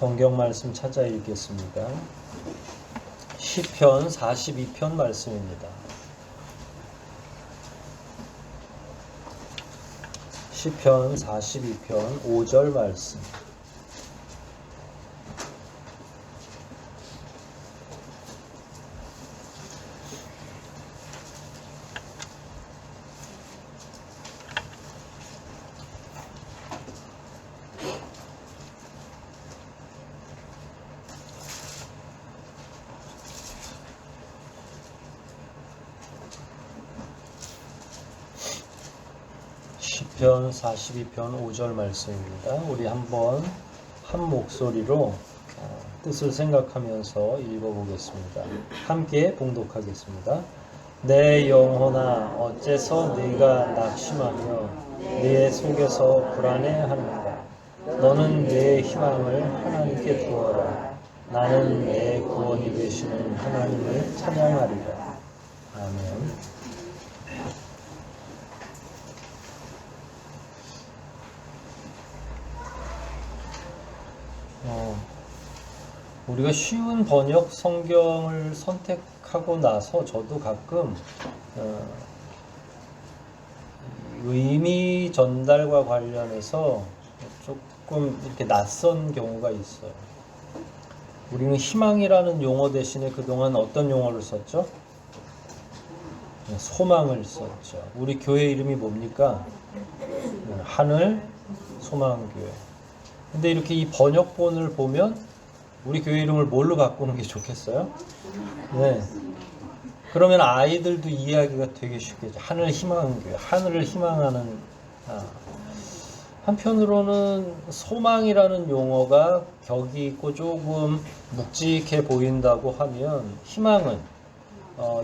성경 말씀 찾아 읽겠습니다. 시편 42편 말씀입니다. 시편 42편 5절 말씀. 시편 42편 5절 말씀입니다. 우리 한번 한 목소리로 뜻을 생각하면서 읽어보겠습니다. 함께 봉독하겠습니다. 내 영혼아 어째서 네가 낙심하며 네 속에서 불안해하는가. 너는 내 희망을 하나님께 두어라. 나는 내 구원이 되시는 하나님을 찬양하리라. 아멘. 우리가 쉬운 번역 성경을 선택하고 나서 저도 가끔 의미 전달과 관련해서 조금 이렇게 낯선 경우가 있어요. 우리는 희망이라는 용어 대신에 그동안 어떤 용어를 썼죠? 소망을 썼죠. 우리 교회 이름이 뭡니까? 하늘 소망교회. 근데 이렇게 이 번역본을 보면 우리 교회 이름을 뭘로 바꾸는 게 좋겠어요? 네. 그러면 아이들도 이해하기가 되게 쉽겠죠. 하늘 희망교회, 하늘을 희망하는. 한편으로는 소망이라는 용어가 격이 있고 조금 묵직해 보인다고 하면 희망은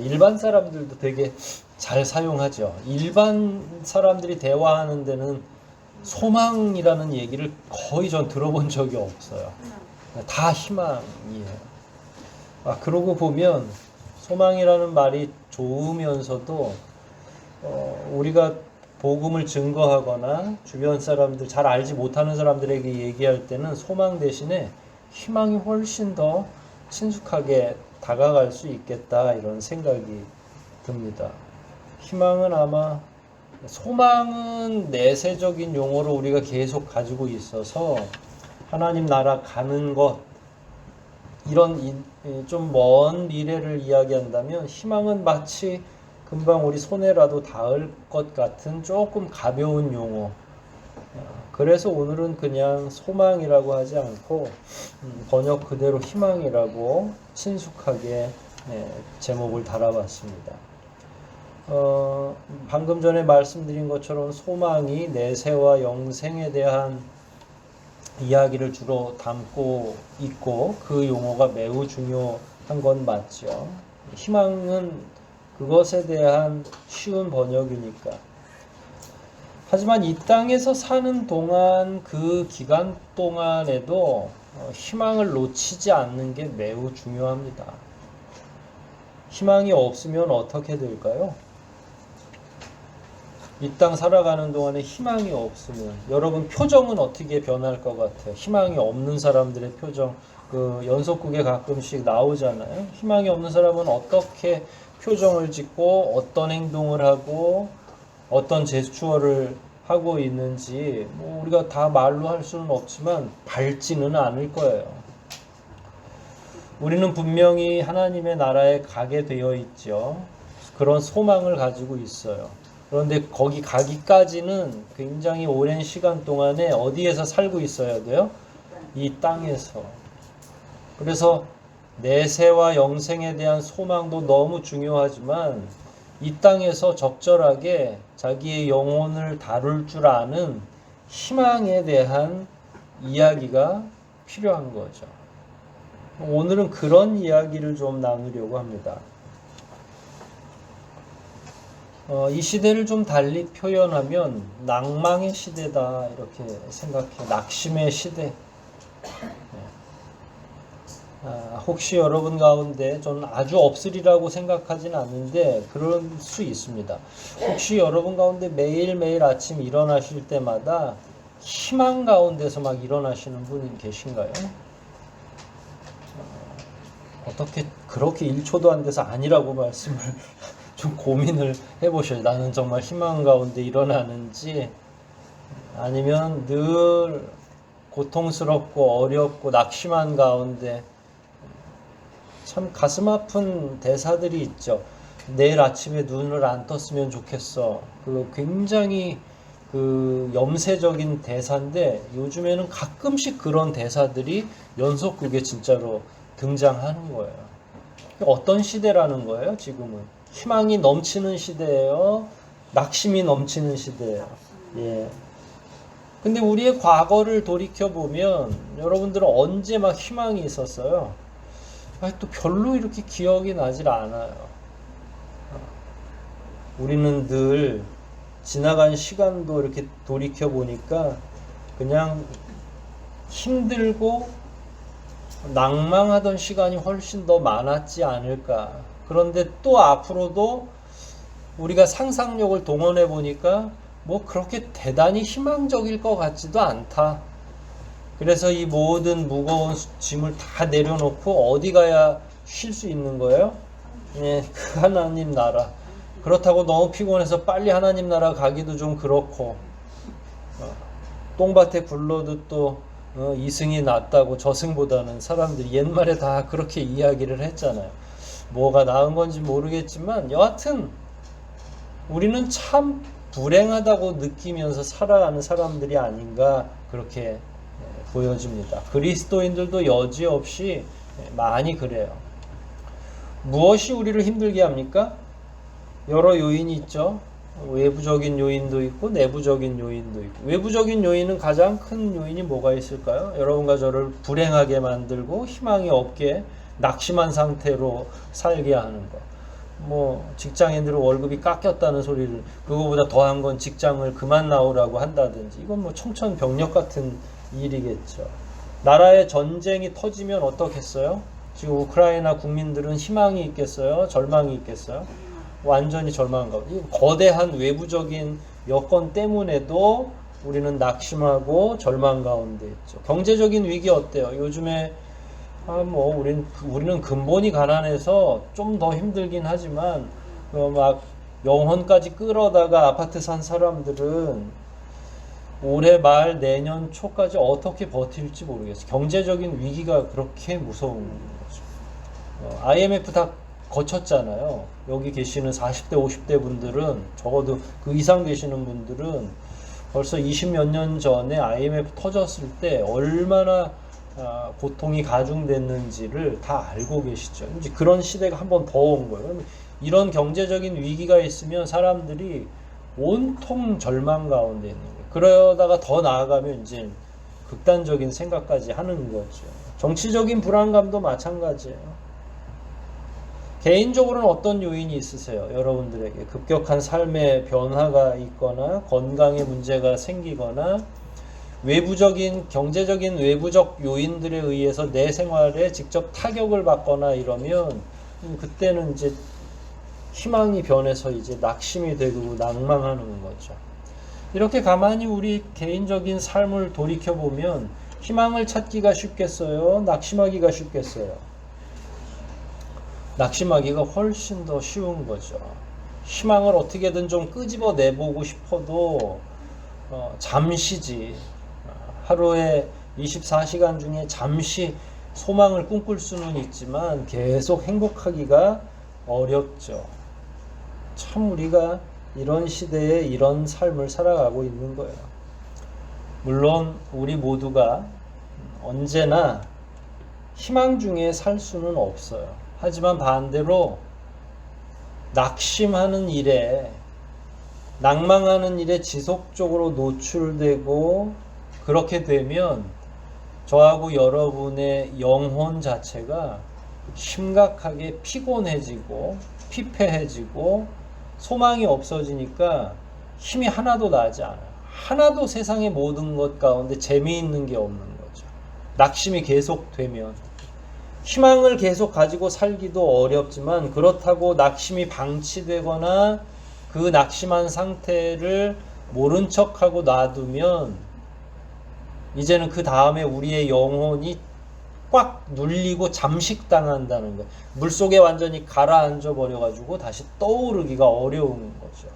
일반 사람들도 되게 잘 사용하죠. 일반 사람들이 대화하는 데는 소망이라는 얘기를 거의 전 들어본 적이 없어요. 다 희망이에요. 그러고 보면 소망이라는 말이 좋으면서도 우리가 복음을 증거하거나 주변 사람들, 잘 알지 못하는 사람들에게 얘기할 때는 소망 대신에 희망이 훨씬 더 친숙하게 다가갈 수 있겠다, 이런 생각이 듭니다. 희망은 아마, 소망은 내세적인 용어로 우리가 계속 가지고 있어서 하나님 나라 가는 것, 이런 좀 먼 미래를 이야기한다면, 희망은 마치 금방 우리 손에라도 닿을 것 같은 조금 가벼운 용어. 그래서 오늘은 그냥 소망이라고 하지 않고 번역 그대로 희망이라고 친숙하게 제목을 달아봤습니다. 방금 전에 말씀드린 것처럼 소망이 내세와 영생에 대한 이야기를 주로 담고 있고 그 용어가 매우 중요한 건 맞죠. 희망은 그것에 대한 쉬운 번역이니까. 하지만 이 땅에서 사는 동안, 그 기간 동안에도 희망을 놓치지 않는 게 매우 중요합니다. 희망이 없으면 어떻게 될까요? 이 땅 살아가는 동안에 희망이 없으면 여러분 표정은 어떻게 변할 것 같아요? 희망이 없는 사람들의 표정, 그 연속극에 가끔씩 나오잖아요. 희망이 없는 사람은 어떻게 표정을 짓고 어떤 행동을 하고 어떤 제스처를 하고 있는지 우리가 다 말로 할 수는 없지만 밝지는 않을 거예요. 우리는 분명히 하나님의 나라에 가게 되어 있죠. 그런 소망을 가지고 있어요. 그런데 거기 가기까지는 굉장히 오랜 시간 동안에 어디에서 살고 있어야 돼요? 이 땅에서. 그래서 내세와 영생에 대한 소망도 너무 중요하지만 이 땅에서 적절하게 자기의 영혼을 다룰 줄 아는 희망에 대한 이야기가 필요한 거죠. 오늘은 그런 이야기를 좀 나누려고 합니다. 이 시대를 좀 달리 표현하면 낭망의 시대다, 이렇게 생각해요. 낙심의 시대. 혹시 여러분 가운데, 저는 아주 없으리라고 생각하지는 않는데 그럴 수 있습니다. 혹시 여러분 가운데 매일매일 아침 일어나실 때마다 희망 가운데서 막 일어나시는 분이 계신가요? 어떻게 그렇게 1초도 안 돼서 아니라고 말씀을 좀 고민을 해보셔요. 나는 정말 희망 가운데 일어나는지 아니면 늘 고통스럽고 어렵고 낙심한 가운데 참 가슴 아픈 대사들이 있죠. 내일 아침에 눈을 안 떴으면 좋겠어. 그 굉장히 그 염세적인 대사인데 요즘에는 가끔씩 그런 대사들이 연속극에 진짜로 등장하는 거예요. 어떤 시대라는 거예요, 지금은? 희망이 넘치는 시대예요? 낙심이 넘치는 시대예요? 예. 근데 우리의 과거를 돌이켜보면 여러분들은 언제 막 희망이 있었어요? 또 별로 이렇게 기억이 나질 않아요. 우리는 늘 지나간 시간도 이렇게 돌이켜보니까 그냥 힘들고 낭망하던 시간이 훨씬 더 많았지 않을까. 그런데 또 앞으로도 우리가 상상력을 동원해 보니까 뭐 그렇게 대단히 희망적일 것 같지도 않다. 그래서 이 모든 무거운 짐을 다 내려놓고 어디 가야 쉴 수 있는 거예요? 예, 그 하나님 나라. 그렇다고 너무 피곤해서 빨리 하나님 나라 가기도 좀 그렇고, 똥밭에 굴러도 또 이승이 낫다고 저승보다는 사람들이 옛말에 다 그렇게 이야기를 했잖아요. 뭐가 나은 건지 모르겠지만 여하튼 우리는 참 불행하다고 느끼면서 살아가는 사람들이 아닌가 그렇게 보여집니다. 그리스도인들도 여지없이 많이 그래요. 무엇이 우리를 힘들게 합니까? 여러 요인이 있죠. 외부적인 요인도 있고 내부적인 요인도 있고. 외부적인 요인은 가장 큰 요인이 뭐가 있을까요? 여러분과 저를 불행하게 만들고 희망이 없게 낙심한 상태로 살게 하는 것. 뭐 직장인들은 월급이 깎였다는 소리를, 그거보다 더한 건 직장을 그만 나오라고 한다든지, 이건 뭐 청천벽력 같은 일이겠죠. 나라에 전쟁이 터지면 어떻겠어요? 지금 우크라이나 국민들은 희망이 있겠어요? 절망이 있겠어요? 완전히 절망한 거. 거대한 외부적인 여건 때문에도 우리는 낙심하고 절망 가운데 있죠. 경제적인 위기 어때요? 요즘에 우리는 근본이 가난해서 좀 더 힘들긴 하지만 막 영혼까지 끌어다가 아파트 산 사람들은 올해 말 내년 초까지 어떻게 버틸지 모르겠어요. 경제적인 위기가 그렇게 무서운 거죠. IMF 다 거쳤잖아요. 여기 계시는 40대, 50대 분들은, 적어도 그 이상 되시는 분들은 벌써 20몇 년 전에 IMF 터졌을 때 얼마나 고통이 가중됐는지를 다 알고 계시죠. 이제 그런 시대가 한 번 더 온 거예요. 이런 경제적인 위기가 있으면 사람들이 온통 절망 가운데 있는 거예요. 그러다가 더 나아가면 이제 극단적인 생각까지 하는 거죠. 정치적인 불안감도 마찬가지예요. 개인적으로는 어떤 요인이 있으세요? 여러분들에게 급격한 삶의 변화가 있거나 건강에 문제가 생기거나 외부적인 경제적인 외부적 요인들에 의해서 내 생활에 직접 타격을 받거나 이러면 그때는 이제 희망이 변해서 이제 낙심이 되고 낭망하는 거죠. 이렇게 가만히 우리 개인적인 삶을 돌이켜 보면 희망을 찾기가 쉽겠어요? 낙심하기가 쉽겠어요? 낙심하기가 훨씬 더 쉬운 거죠. 희망을 어떻게든 좀 끄집어 내보고 싶어도 잠시지. 하루에 24시간 중에 잠시 소망을 꿈꿀 수는 있지만 계속 행복하기가 어렵죠. 참 우리가 이런 시대에 이런 삶을 살아가고 있는 거예요. 물론 우리 모두가 언제나 희망 중에 살 수는 없어요. 하지만 반대로 낙심하는 일에, 낭망하는 일에 지속적으로 노출되고 그렇게 되면 저하고 여러분의 영혼 자체가 심각하게 피곤해지고 피폐해지고 소망이 없어지니까 힘이 하나도 나지 않아요. 하나도 세상의 모든 것 가운데 재미있는 게 없는 거죠. 낙심이 계속되면. 희망을 계속 가지고 살기도 어렵지만 그렇다고 낙심이 방치되거나 그 낙심한 상태를 모른 척하고 놔두면 이제는 그 다음에 우리의 영혼이 꽉 눌리고 잠식당한다는 거예요. 물속에 완전히 가라앉아 버려가지고 다시 떠오르기가 어려운 거죠.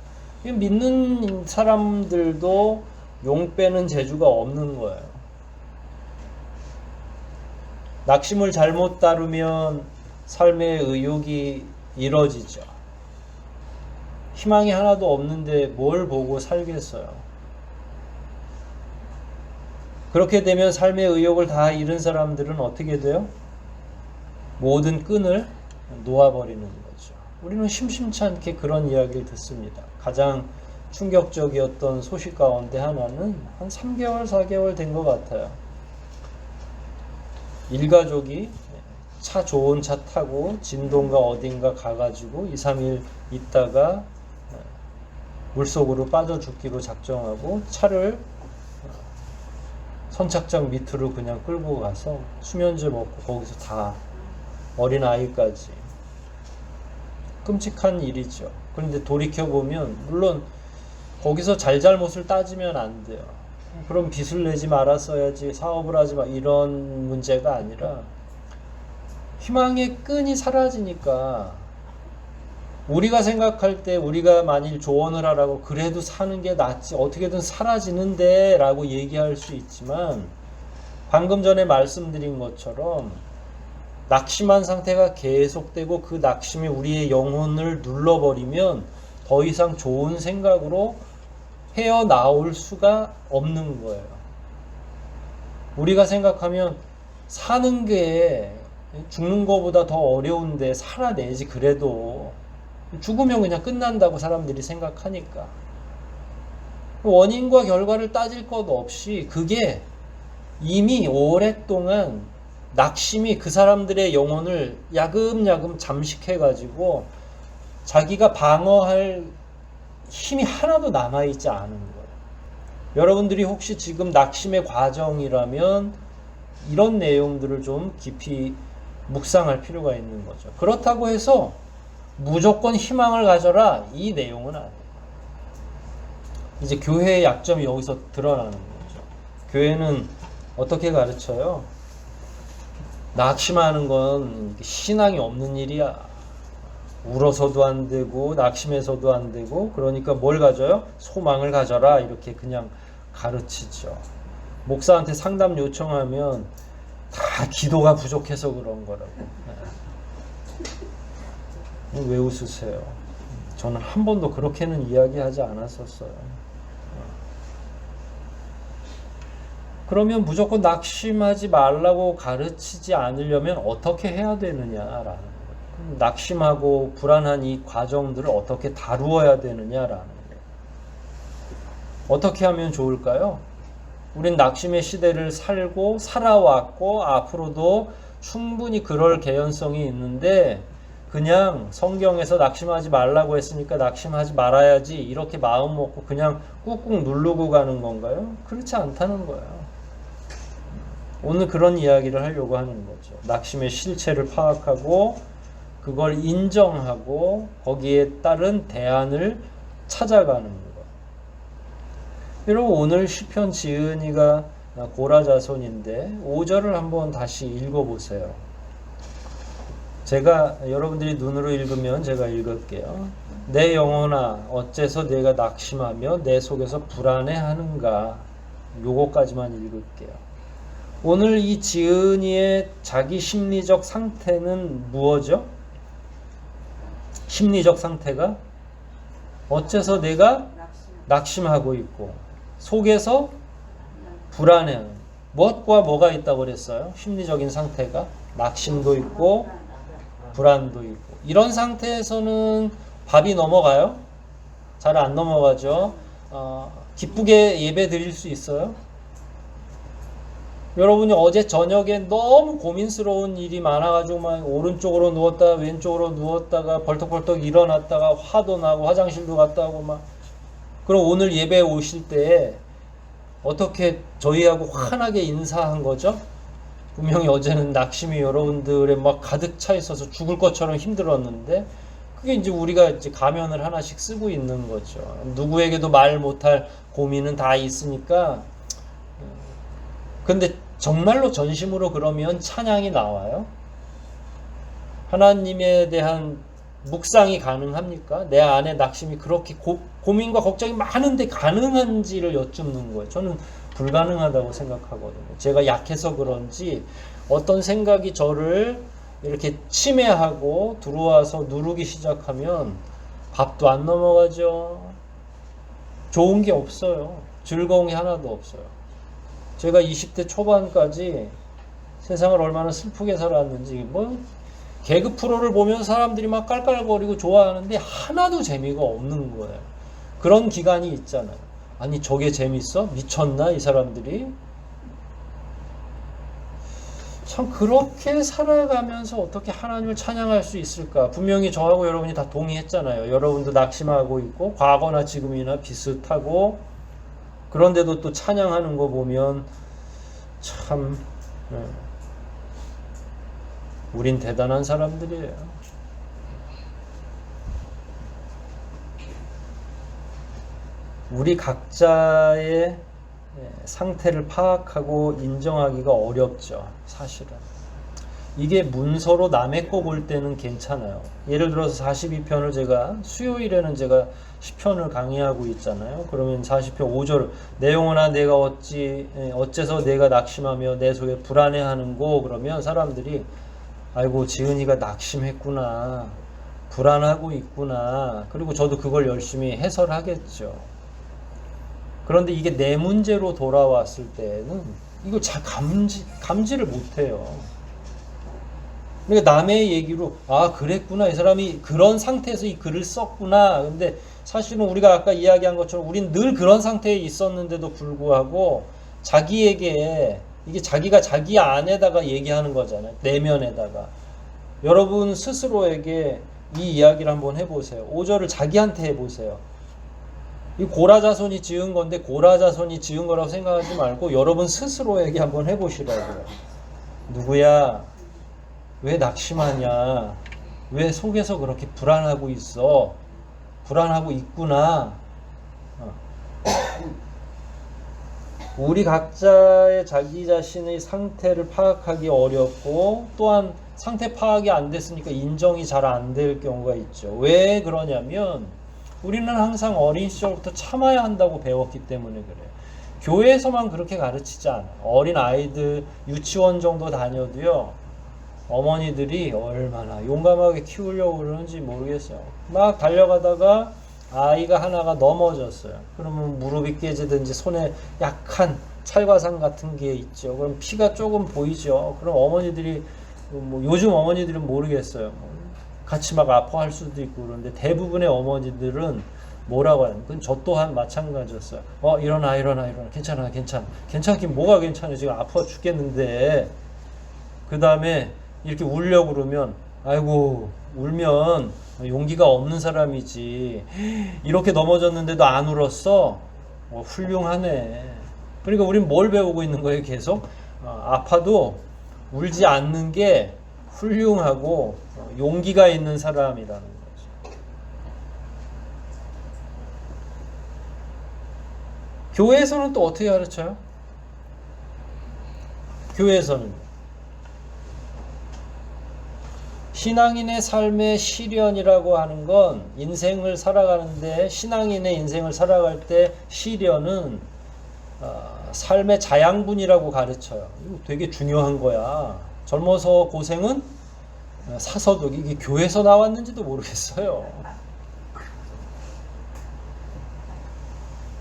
믿는 사람들도 용 빼는 재주가 없는 거예요. 낙심을 잘못 다루면 삶의 의욕이 이뤄지죠. 희망이 하나도 없는데 뭘 보고 살겠어요. 그렇게 되면 삶의 의욕을 다 잃은 사람들은 어떻게 돼요? 모든 끈을 놓아버리는 거죠. 우리는 심심치 않게 그런 이야기를 듣습니다. 가장 충격적이었던 소식 가운데 하나는 한 3개월, 4개월 된 것 같아요. 일가족이 좋은 차 타고 진동가 어딘가 가가지고 2, 3일 있다가 물속으로 빠져 죽기로 작정하고 차를 선착장 밑으로 그냥 끌고 가서 수면제 먹고 거기서 다 어린 아이까지. 끔찍한 일이죠. 그런데 돌이켜보면 물론 거기서 잘잘못을 따지면 안 돼요. 그럼 빚을 내지 말았어야지, 사업을 하지 마, 이런 문제가 아니라 희망의 끈이 사라지니까 우리가 생각할 때 우리가 만일 조언을 하라고 그래도 사는 게 낫지, 어떻게든 사라지는데 라고 얘기할 수 있지만 방금 전에 말씀드린 것처럼 낙심한 상태가 계속되고 그 낙심이 우리의 영혼을 눌러버리면 더 이상 좋은 생각으로 헤어나올 수가 없는 거예요. 우리가 생각하면 사는 게 죽는 것보다 더 어려운데 살아내지, 그래도 죽으면 그냥 끝난다고 사람들이 생각하니까 원인과 결과를 따질 것 없이 그게 이미 오랫동안 낙심이 그 사람들의 영혼을 야금야금 잠식해가지고 자기가 방어할 힘이 하나도 남아있지 않은 거예요. 여러분들이 혹시 지금 낙심의 과정이라면 이런 내용들을 좀 깊이 묵상할 필요가 있는 거죠. 그렇다고 해서 무조건 희망을 가져라, 이 내용은 아니에요. 이제 교회의 약점이 여기서 드러나는 거죠. 교회는 어떻게 가르쳐요? 낙심하는 건 신앙이 없는 일이야. 울어서도 안 되고 낙심해서도 안 되고, 그러니까 뭘 가져요? 소망을 가져라, 이렇게 그냥 가르치죠. 목사한테 상담 요청하면 다 기도가 부족해서 그런 거라고. 왜 웃으세요? 저는 한 번도 그렇게는 이야기하지 않았었어요. 그러면 무조건 낙심하지 말라고 가르치지 않으려면 어떻게 해야 되느냐라는 거예요. 낙심하고 불안한 이 과정들을 어떻게 다루어야 되느냐라는 거예요. 어떻게 하면 좋을까요? 우린 낙심의 시대를 살고 살아왔고 앞으로도 충분히 그럴 개연성이 있는데 그냥 성경에서 낙심하지 말라고 했으니까 낙심하지 말아야지 이렇게 마음 먹고 그냥 꾹꾹 누르고 가는 건가요? 그렇지 않다는 거예요. 오늘 그런 이야기를 하려고 하는 거죠. 낙심의 실체를 파악하고 그걸 인정하고 거기에 따른 대안을 찾아가는 것. 여러분, 오늘 시편 지은이가 고라 자손인데 5절을 한번 다시 읽어보세요. 제가 여러분들이 눈으로 읽으면 제가 읽을게요. 내 영혼아 어째서 내가 낙심하며 내 속에서 불안해하는가. 요거까지만 읽을게요. 오늘 이 지은이의 자기 심리적 상태는 무엇이죠? 심리적 상태가 어째서 내가 낙심하고 있고 속에서 불안해하는, 무엇과 뭐가 있다고 그랬어요? 심리적인 상태가 낙심도 있고 불안도 있고. 이런 상태에서는 밥이 넘어가요? 잘 안 넘어가죠. 기쁘게 예배 드릴 수 있어요? 여러분이 어제 저녁에 너무 고민스러운 일이 많아가지고 막 오른쪽으로 누웠다가 왼쪽으로 누웠다가 벌떡벌떡 일어났다가 화도 나고 화장실도 갔다 오고 막, 그럼 오늘 예배에 오실 때 어떻게 저희하고 환하게 인사한 거죠? 분명히 어제는 낙심이 여러분들의 막 가득 차 있어서 죽을 것처럼 힘들었는데 그게 이제 우리가 이제 가면을 하나씩 쓰고 있는 거죠. 누구에게도 말 못할 고민은 다 있으니까. 근데 정말로 전심으로 그러면 찬양이 나와요? 하나님에 대한 묵상이 가능합니까? 내 안에 낙심이 그렇게 고민과 걱정이 많은데 가능한지를 여쭙는 거예요. 저는 불가능하다고 생각하거든요. 제가 약해서 그런지 어떤 생각이 저를 이렇게 침해하고 들어와서 누르기 시작하면 밥도 안 넘어가죠. 좋은 게 없어요. 즐거운 게 하나도 없어요. 제가 20대 초반까지 세상을 얼마나 슬프게 살았는지, 개그 프로를 보면 사람들이 막 깔깔거리고 좋아하는데 하나도 재미가 없는 거예요. 그런 기간이 있잖아요. 아니, 저게 재밌어? 미쳤나 이 사람들이? 참, 그렇게 살아가면서 어떻게 하나님을 찬양할 수 있을까? 분명히 저하고 여러분이 다 동의했잖아요. 여러분도 낙심하고 있고 과거나 지금이나 비슷하고, 그런데도 또 찬양하는 거 보면 참, 우린 대단한 사람들이에요. 우리 각자의 상태를 파악하고 인정하기가 어렵죠. 사실은. 이게 문서로 남의 거 볼 때는 괜찮아요. 예를 들어서 42편을 제가 수요일에는 제가 10편을 강의하고 있잖아요. 그러면 40편 5절 내용은아 내가 어째서 내가 낙심하며 내 속에 불안해하는고, 그러면 사람들이 아이고 지은이가 낙심했구나, 불안하고 있구나, 그리고 저도 그걸 열심히 해설하겠죠. 그런데 이게 내 문제로 돌아왔을 때는 이거 잘 감지를 못해요. 그러니까 남의 얘기로 그랬구나, 이 사람이 그런 상태에서 이 글을 썼구나. 근데 사실은 우리가 아까 이야기한 것처럼 우린 늘 그런 상태에 있었는데도 불구하고 자기에게, 이게 자기가 자기 안에다가 얘기하는 거잖아요. 내면에다가. 여러분 스스로에게 이 이야기를 한번 해보세요. 5절을 자기한테 해보세요. 이 고라자손이 지은 건데 고라자손이 지은 거라고 생각하지 말고 여러분 스스로에게 한번 해보시라고요. 누구야? 왜 낙심하냐? 왜 속에서 그렇게 불안하고 있어? 불안하고 있구나. 우리 각자의 자기 자신의 상태를 파악하기 어렵고, 또한 상태 파악이 안 됐으니까 인정이 잘 안 될 경우가 있죠. 왜 그러냐면 우리는 항상 어린 시절부터 참아야 한다고 배웠기 때문에 그래요. 교회에서만 그렇게 가르치지 않아요. 어린 아이들 유치원 정도 다녀도요, 어머니들이 얼마나 용감하게 키우려고 그러는지 모르겠어요. 막 달려가다가 아이가 하나가 넘어졌어요. 그러면 무릎이 깨지든지 손에 약한 찰과상 같은 게 있죠. 그럼 피가 조금 보이죠. 그럼 어머니들이, 요즘 어머니들은 모르겠어요. 같이 막 아파할 수도 있고, 그런데 대부분의 어머니들은 뭐라고 하냐면, 그건 저 또한 마찬가지였어요. 일어나. 괜찮긴 뭐가 괜찮아. 지금 아파 죽겠는데. 그 다음에 이렇게 울려고 그러면, 아이고, 울면 용기가 없는 사람이지. 이렇게 넘어졌는데도 안 울었어? 훌륭하네. 그러니까 우린 뭘 배우고 있는 거예요, 계속? 아파도 울지 않는 게 훌륭하고 용기가 있는 사람이라는 거죠. 교회에서는 또 어떻게 가르쳐요? 교회에서는 신앙인의 삶의 시련이라고 하는 건, 인생을 살아가는데, 신앙인의 인생을 살아갈 때 시련은 삶의 자양분이라고 가르쳐요. 이거 되게 중요한 거야. 젊어서 고생은 사서독. 이게 교회에서 나왔는지도 모르겠어요.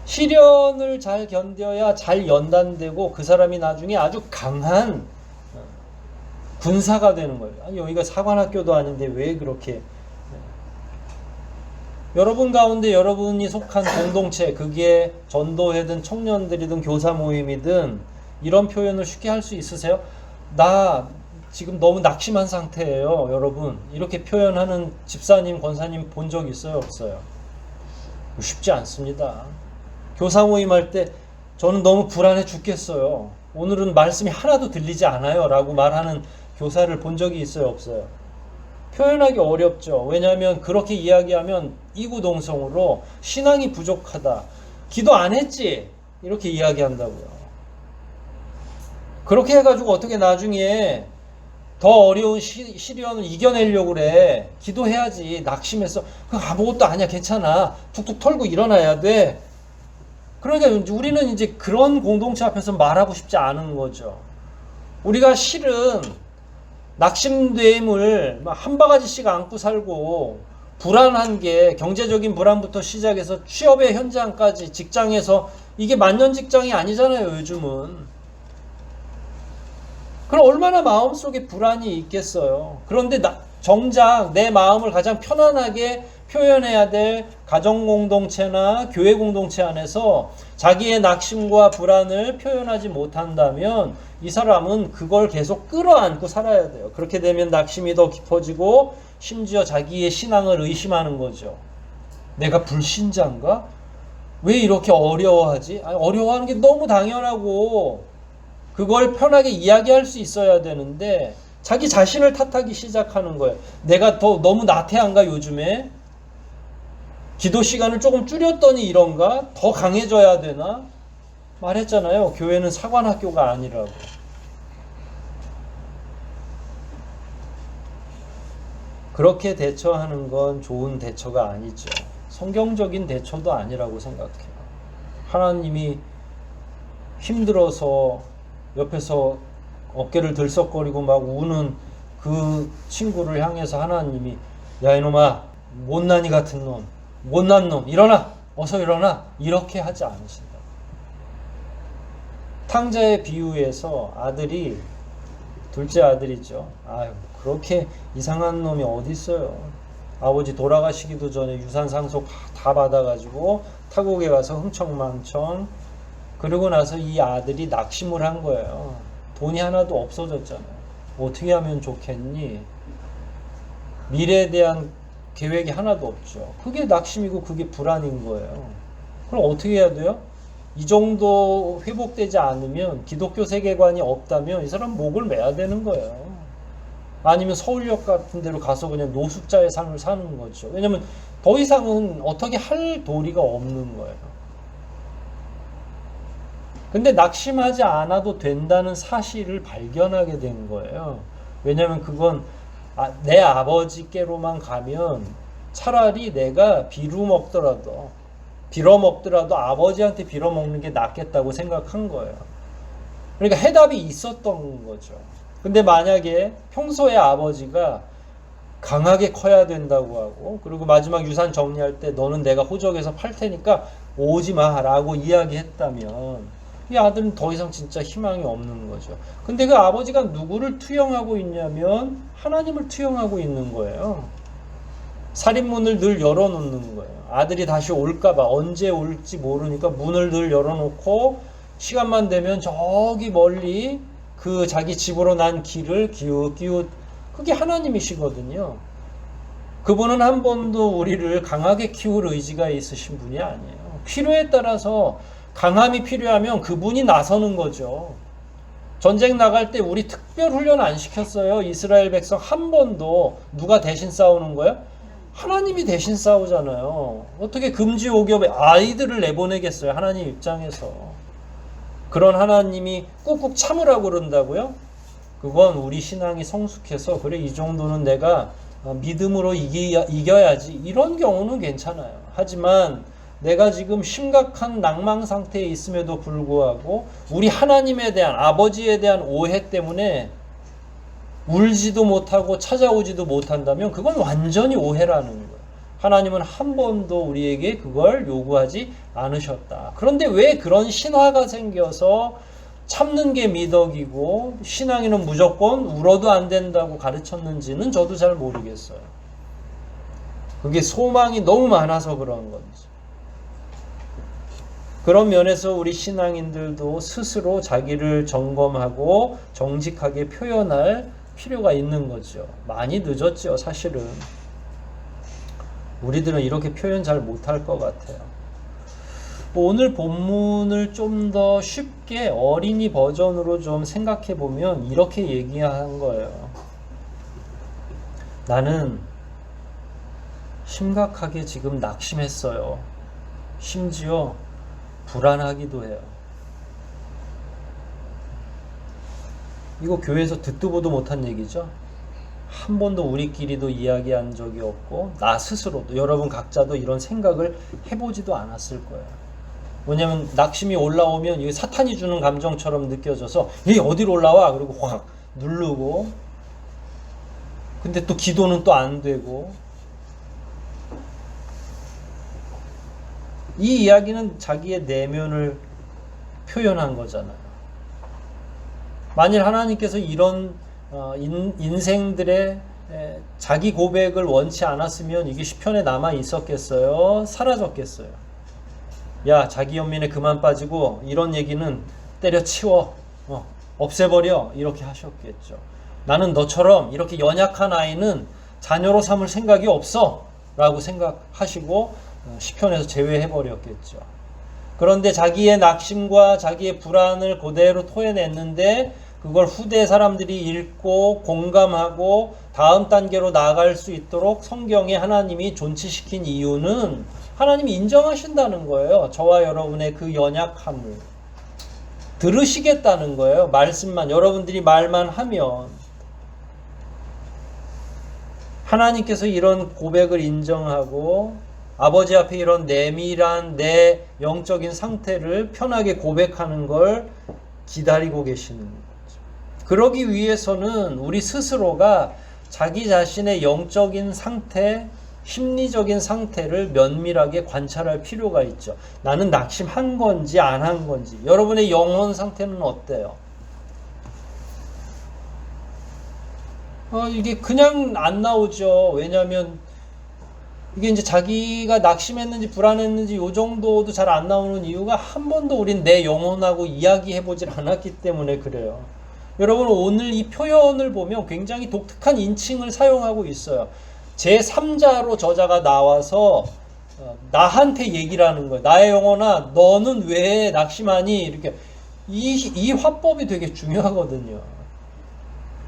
시련을 잘 견뎌야 잘 연단되고 그 사람이 나중에 아주 강한 군사가 되는 거예요. 아니, 여기가 사관학교도 아닌데 왜 그렇게. 여러분 가운데 여러분이 속한 공동체, 그게 전도회든 청년들이든 교사 모임이든, 이런 표현을 쉽게 할 수 있으세요? 나 지금 너무 낙심한 상태예요, 여러분. 이렇게 표현하는 집사님, 권사님 본 적 있어요, 없어요? 쉽지 않습니다. 교사 모임 할 때 저는 너무 불안해 죽겠어요, 오늘은 말씀이 하나도 들리지 않아요 라고 말하는 교사를 본 적이 있어요, 없어요? 표현하기 어렵죠. 왜냐하면 그렇게 이야기하면 이구동성으로 신앙이 부족하다, 기도 안 했지, 이렇게 이야기한다고요. 그렇게 해가지고 어떻게 나중에 더 어려운 시련을 이겨내려고 그래. 기도해야지. 낙심해서 그 아무것도 아니야, 괜찮아, 툭툭 털고 일어나야 돼. 그러니까 우리는 이제 그런 공동체 앞에서 말하고 싶지 않은 거죠. 우리가 실은 낙심됨을 한 바가지씩 안고 살고, 불안한 게 경제적인 불안부터 시작해서 취업의 현장까지, 직장에서, 이게 만년 직장이 아니잖아요, 요즘은. 그럼 얼마나 마음속에 불안이 있겠어요. 그런데 정작 내 마음을 가장 편안하게 표현해야 될 가정 공동체나 교회 공동체 안에서 자기의 낙심과 불안을 표현하지 못한다면 이 사람은 그걸 계속 끌어안고 살아야 돼요. 그렇게 되면 낙심이 더 깊어지고 심지어 자기의 신앙을 의심하는 거죠. 내가 불신자인가? 왜 이렇게 어려워하지? 아니, 어려워하는 게 너무 당연하고 그걸 편하게 이야기할 수 있어야 되는데 자기 자신을 탓하기 시작하는 거예요. 내가 너무 나태한가 요즘에? 기도 시간을 조금 줄였더니 이런가? 더 강해져야 되나? 말했잖아요. 교회는 사관학교가 아니라고. 그렇게 대처하는 건 좋은 대처가 아니죠. 성경적인 대처도 아니라고 생각해요. 하나님이 힘들어서 옆에서 어깨를 들썩거리고 막 우는 그 친구를 향해서 하나님이 야 이놈아, 못난이 같은 놈, 못난 놈, 일어나, 어서 일어나, 이렇게 하지 않으신다. 탕자의 비유에서 아들이, 둘째 아들이죠. 아유, 그렇게 이상한 놈이 어디 있어요. 아버지 돌아가시기도 전에 유산 상속 다 받아가지고 타국에 가서 흥청망청, 그러고 나서 이 아들이 낙심을 한 거예요. 돈이 하나도 없어졌잖아요. 어떻게 하면 좋겠니? 미래에 대한 계획이 하나도 없죠. 그게 낙심이고 그게 불안인 거예요. 그럼 어떻게 해야 돼요? 이 정도 회복되지 않으면, 기독교 세계관이 없다면 이 사람 목을 매야 되는 거예요. 아니면 서울역 같은 데로 가서 그냥 노숙자의 삶을 사는 거죠. 왜냐면 더 이상은 어떻게 할 도리가 없는 거예요. 근데 낙심하지 않아도 된다는 사실을 발견하게 된 거예요. 왜냐면 그건 내 아버지께로만 가면 차라리 내가 빌어먹더라도 아버지한테 빌어먹는 게 낫겠다고 생각한 거예요. 그러니까 해답이 있었던 거죠. 근데 만약에 평소에 아버지가 강하게 커야 된다고 하고, 그리고 마지막 유산 정리할 때 너는 내가 호적에서 팔 테니까 오지 마라고 이야기했다면 이 아들은 더 이상 진짜 희망이 없는 거죠. 근데 그 아버지가 누구를 투영하고 있냐면 하나님을 투영하고 있는 거예요. 살인문을 늘 열어놓는 거예요. 아들이 다시 올까봐, 언제 올지 모르니까 문을 늘 열어놓고 시간만 되면 저기 멀리 그 자기 집으로 난 길을 기웃기웃, 그게 하나님이시거든요. 그분은 한 번도 우리를 강하게 키울 의지가 있으신 분이 아니에요. 필요에 따라서 강함이 필요하면 그분이 나서는 거죠. 전쟁 나갈 때 우리 특별 훈련 안 시켰어요. 이스라엘 백성 한 번도. 누가 대신 싸우는 거예요? 하나님이 대신 싸우잖아요. 어떻게 금지옥엽에 아이들을 내보내겠어요, 하나님 입장에서. 그런 하나님이 꾹꾹 참으라고 그런다고요? 그건 우리 신앙이 성숙해서 그래 이 정도는 내가 믿음으로 이겨야지, 이런 경우는 괜찮아요. 하지만 내가 지금 심각한 낭망 상태에 있음에도 불구하고 우리 하나님에 대한, 아버지에 대한 오해 때문에 울지도 못하고 찾아오지도 못한다면 그건 완전히 오해라는 거예요. 하나님은 한 번도 우리에게 그걸 요구하지 않으셨다. 그런데 왜 그런 신화가 생겨서 참는 게 미덕이고 신앙인은 무조건 울어도 안 된다고 가르쳤는지는 저도 잘 모르겠어요. 그게 소망이 너무 많아서 그런 건지. 그런 면에서 우리 신앙인들도 스스로 자기를 점검하고 정직하게 표현할 필요가 있는 거죠. 많이 늦었죠, 사실은. 우리들은 이렇게 표현 잘 못할 것 같아요. 오늘 본문을 좀 더 쉽게 어린이 버전으로 좀 생각해 보면 이렇게 얘기한 거예요. 나는 심각하게 지금 낙심했어요. 심지어 불안하기도 해요. 이거 교회에서 듣도 보도 못한 얘기죠. 한 번도 우리끼리도 이야기한 적이 없고 나 스스로도 여러분 각자도 이런 생각을 해보지도 않았을 거예요. 왜냐면 낙심이 올라오면 이게 사탄이 주는 감정처럼 느껴져서 이게 어디로 올라와? 그리고 확 누르고, 근데 또 기도는 또 안 되고. 이 이야기는 자기의 내면을 표현한 거잖아요. 만일 하나님께서 이런 인생들의 자기 고백을 원치 않았으면 이게 시편에 남아 있었겠어요? 사라졌겠어요? 야, 자기 연민에 그만 빠지고 이런 얘기는 때려치워, 없애버려, 이렇게 하셨겠죠. 나는 너처럼 이렇게 연약한 아이는 자녀로 삼을 생각이 없어 라고 생각하시고 시편에서 제외해버렸겠죠. 그런데 자기의 낙심과 자기의 불안을 그대로 토해냈는데 그걸 후대 사람들이 읽고 공감하고 다음 단계로 나아갈 수 있도록 성경에 하나님이 존치시킨 이유는 하나님이 인정하신다는 거예요. 저와 여러분의 그 연약함을 들으시겠다는 거예요. 말씀만, 여러분들이 말만 하면. 하나님께서 이런 고백을 인정하고 아버지 앞에 이런 내밀한 내 영적인 상태를 편하게 고백하는 걸 기다리고 계시는 거죠. 그러기 위해서는 우리 스스로가 자기 자신의 영적인 상태, 심리적인 상태를 면밀하게 관찰할 필요가 있죠. 나는 낙심한 건지 안 한 건지. 여러분의 영혼 상태는 어때요? 이게 그냥 안 나오죠. 왜냐하면 이게 이제 자기가 낙심했는지 불안했는지 요 정도도 잘 안 나오는 이유가 한 번도 우린 내 영혼하고 이야기해보질 않았기 때문에 그래요. 여러분, 오늘 이 표현을 보면 굉장히 독특한 인칭을 사용하고 있어요. 제3자로 저자가 나와서 나한테 얘기를 하는 거예요. 나의 영혼아, 너는 왜 낙심하니? 이렇게. 이 화법이 되게 중요하거든요.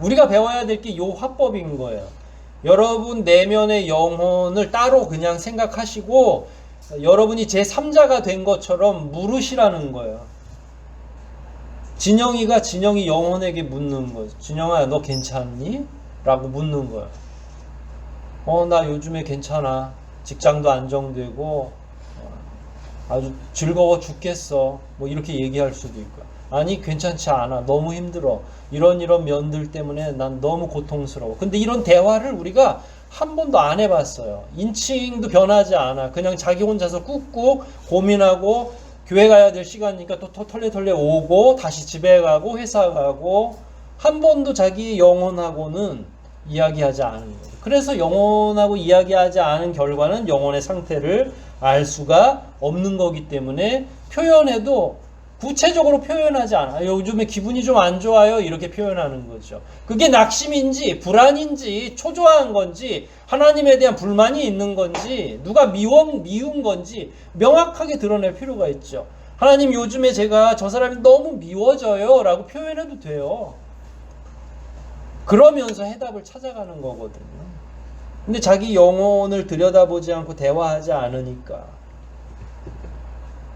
우리가 배워야 될 게 이 화법인 거예요. 여러분 내면의 영혼을 따로 그냥 생각하시고 여러분이 제3자가 된 것처럼 물으시라는 거예요. 진영이가 진영이 영혼에게 묻는 거죠. 진영아, 너 괜찮니? 라고 묻는 거예요. 나 요즘에 괜찮아. 직장도 안정되고 아주 즐거워 죽겠어. 뭐 이렇게 얘기할 수도 있고, 아니 괜찮지 않아. 너무 힘들어. 이런 면들 때문에 난 너무 고통스러워. 근데 이런 대화를 우리가 한 번도 안 해봤어요. 인칭도 변하지 않아. 그냥 자기 혼자서 꾹꾹 고민하고 교회 가야 될 시간이니까 또 털레털레 오고 다시 집에 가고 회사 가고 한 번도 자기 영혼하고는 이야기하지 않은 거예요. 그래서 영혼하고 이야기하지 않은 결과는 영혼의 상태를 알 수가 없는 거기 때문에 표현해도 구체적으로 표현하지 않아. 요즘에 기분이 좀 안 좋아요. 이렇게 표현하는 거죠. 그게 낙심인지 불안인지 초조한 건지 하나님에 대한 불만이 있는 건지 누가 미운 건지 명확하게 드러낼 필요가 있죠. 하나님, 요즘에 제가 저 사람이 너무 미워져요 라고 표현해도 돼요. 그러면서 해답을 찾아가는 거거든요. 근데 자기 영혼을 들여다보지 않고 대화하지 않으니까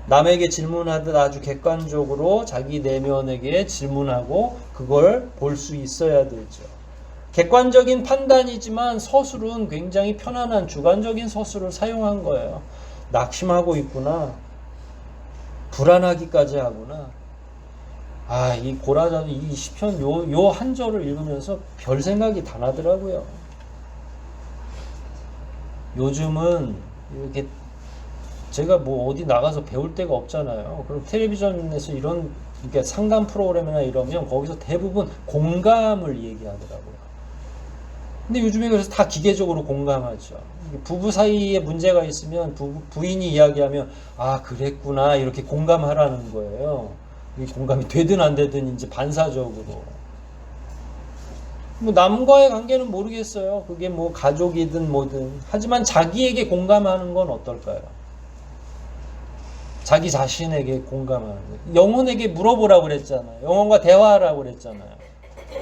남에게 질문하듯 아주 객관적으로 자기 내면에게 질문하고 그걸 볼 수 있어야 되죠. 객관적인 판단이지만 서술은 굉장히 편안한 주관적인 서술을 사용한 거예요. 낙심하고 있구나. 불안하기까지 하구나. 이 고라자는 이 시편 요 한 절을 읽으면서 별 생각이 다 나더라고요. 요즘은 이렇게 제가 뭐 어디 나가서 배울 데가 없잖아요. 그럼 텔레비전에서 이런 그러니까 상담 프로그램이나 이러면 거기서 대부분 공감을 얘기하더라고요. 근데 요즘에 그래서 다 기계적으로 공감하죠. 부부 사이에 문제가 있으면 부인이 이야기하면 그랬구나 이렇게 공감하라는 거예요. 이 공감이 되든 안 되든 이제 반사적으로. 뭐 남과의 관계는 모르겠어요. 그게 뭐 가족이든 뭐든. 하지만 자기에게 공감하는 건 어떨까요? 자기 자신에게 공감하는 거예요. 영혼에게 물어보라고 그랬잖아요. 영혼과 대화하라고 그랬잖아요.